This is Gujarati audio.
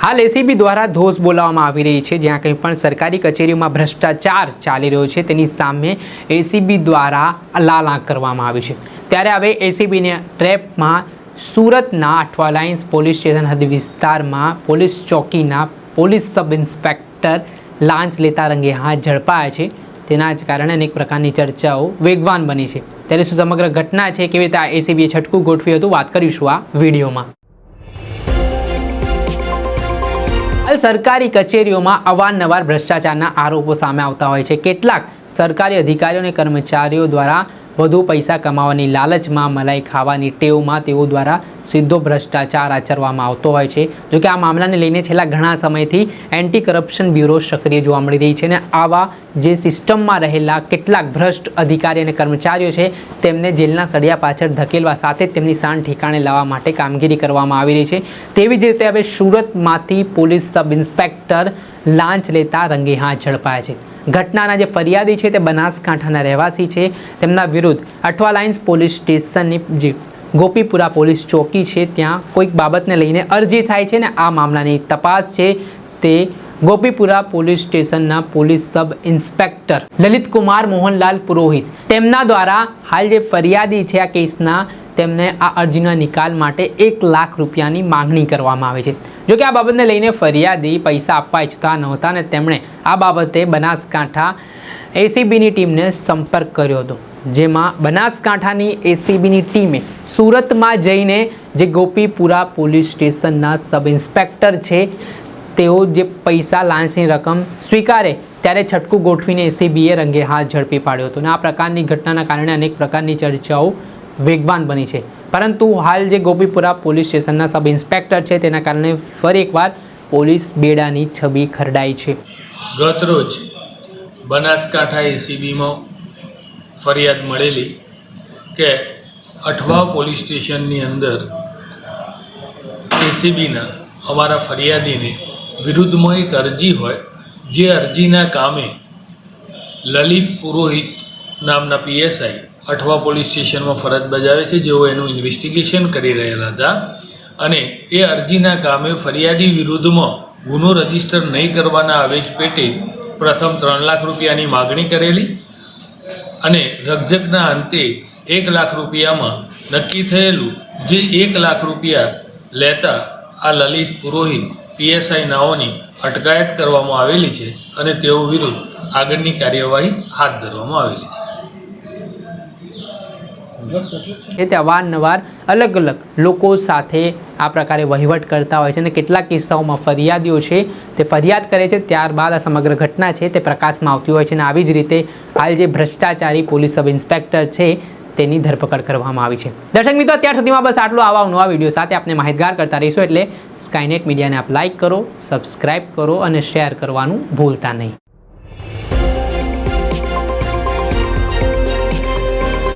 હાલ એસીબી દ્વારા ધોષ બોલાવવામાં આવી રહી છે। જ્યાં કંઈ પણ સરકારી કચેરીઓમાં ભ્રષ્ટાચાર ચાલી રહ્યો છે તેની સામે એસીબી દ્વારા લાલ આંખ કરવામાં આવી છે। ત્યારે હવે એસીબીને ટ્રેપમાં સુરતના અઠવા લાઇન્સ પોલીસ સ્ટેશન હદ વિસ્તારમાં પોલીસ ચોકીના પોલીસ સબ ઇન્સ્પેક્ટર લાંચ લેતા રંગે હાથ ઝડપાયા છે। તેના જ કારણે અનેક પ્રકારની ચર્ચાઓ વેગવાન બની છે। ત્યારે શું સમગ્ર ઘટના છે, કેવી રીતે એસીબીએ છટકું ગોઠવ્યું હતું, વાત કરીશું આ વિડીયોમાં। હાલ સરકારી કચેરીઓમાં અવારનવાર ભ્રષ્ટાચારના આરોપો સામે આવતા હોય છે। કેટલાક સરકારી અધિકારીઓ અને કર્મચારીઓ દ્વારા વધુ પૈસા કમાવાની લાલચમાં મલાઈ ખાવાની ટેવમાં તેઓ દ્વારા સીધો ભ્રષ્ટાચાર આચરવામાં આવતો હોય છે। જો કે આ મામલાને લઈને છેલ્લા ઘણા સમયથી એન્ટી કરપ્શન બ્યુરો સક્રિય જોવા મળી રહી છે અને આવા જે સિસ્ટમમાં રહેલા કેટલાક ભ્રષ્ટ અધિકારી અને કર્મચારીઓ છે તેમને જેલના સળિયા પાછળ ધકેલવા સાથે તેમની શાન ઠેકાણે લાવવા માટે કામગીરી કરવામાં આવી રહી છે। તેવી જ રીતે હવે સુરતમાંથી પોલીસ સબ ઇન્સ્પેક્ટર લાંચ લેતા રંગે હાથ ઝડપાયા છે। ઘટનાના જે ફરિયાદી છે તે બનાસકાંઠાના રહેવાસી છે। તેમના વિરુદ્ધ અઠવા લાઇન્સ પોલીસ સ્ટેશનની જે ગોપીપુરા પોલીસ ચોકી છે ત્યાં કોઈક બાબતને લઈને અરજી થાય છે ને આ મામલાની તપાસ છે તે ગોપીપુરા પોલીસ સ્ટેશનના police sub inspector Lalitkumar Mohanlal Purohit તેમના દ્વારા હાલ જે ફરિયાદી છે આ કેસના તેમને આ અરજીના નિકાલ માટે 1 લાખ રૂપિયાની માંગણી કરવામાં આવે છે। જો કે આ બાબતને લઈને ફરિયાદી પૈસા આપવા ઈચ્છતા નહોતા અને તેમણે આ બાબતે બનાસકાંઠા એસીબીની ટીમને સંપર્ક કર્યો હતો, જેમાં બનાસકાંઠાની એસીબીની ટીમે સુરતમાં જઈને જે ગોપીપુરા પોલીસ સ્ટેશનના સબ ઇન્સ્પેક્ટર છે તેઓ જે પૈસા લાંચની રકમ સ્વીકારે ત્યારે છટકું ગોઠવીને એસીબીએ રંગે હાથ ઝડપી પાડ્યો હતો અને આ પ્રકારની ઘટનાના કારણે અનેક પ્રકારની ચર્ચાઓ વેગવાન બની છે। પરંતુ હાલ જે ગોપીપુરા પોલીસ સ્ટેશનના સબ ઇન્સ્પેક્ટર છે તેના કારણે ફરી એકવાર પોલીસ બેડાની છબી ખરડાઈ છે। ગત રોજ બનાસકાંઠા એસીબીમાં ફરિયાદ મળેલી કે અઠવા પોલીસ સ્ટેશનની અંદર એસીબીના અમારા ફરિયાદીને વિરુદ્ધમાં એક અરજી હોય, જે અરજીના કામે લલિત પુરોહિત નામના પીએસઆઈ અઠવા પોલીસ સ્ટેશનમાં ફરજ બજાવે છે, જેઓ એનું ઇન્વેસ્ટિગેશન કરી રહેલા હતા અને એ અરજીના કામે ફરિયાદી વિરુદ્ધમાં ગુનો રજીસ્ટર નહીં કરવાના આવેજ પેટે પ્રથમ 3 લાખ રૂપિયાની માગણી કરેલી અને રકઝકના અંતે 1 લાખ રૂપિયામાં નક્કી થયેલું, જે 1 લાખ રૂપિયા લેતા આ લલિત પુરોહિત પીએસઆઈ નાઓની અટકાયત કરવામાં આવેલી છે અને તેઓ વિરુદ્ધ આગળની કાર્યવાહી હાથ ધરવામાં આવેલી છે। તે અવારનવાર અલગ અલગ લોકો સાથે આ પ્રકારે વહીવટ કરતા હોય છે અને કેટલાક કિસ્સાઓમાં ફરિયાદીઓ છે તે ફરિયાદ કરે છે, ત્યારબાદ આ સમગ્ર ઘટના છે તે પ્રકાશમાં આવતી હોય છે અને આવી જ રીતે હાલ જે ભ્રષ્ટાચારી પોલીસ સબ ઇન્સ્પેક્ટર છે તેની ધરપકડ કરવામાં આવી છે। દર્શક મિત્રો, અત્યાર સુધીમાં બસ આટલું। આવા નવા વિડીયો સાથે આપણે માહિતગાર કરતા રહીશું, એટલે સ્કાયનેટ મીડિયાને આપ લાઇક કરો, સબસ્ક્રાઇબ કરો અને શેર કરવાનું ભૂલતા નહીં।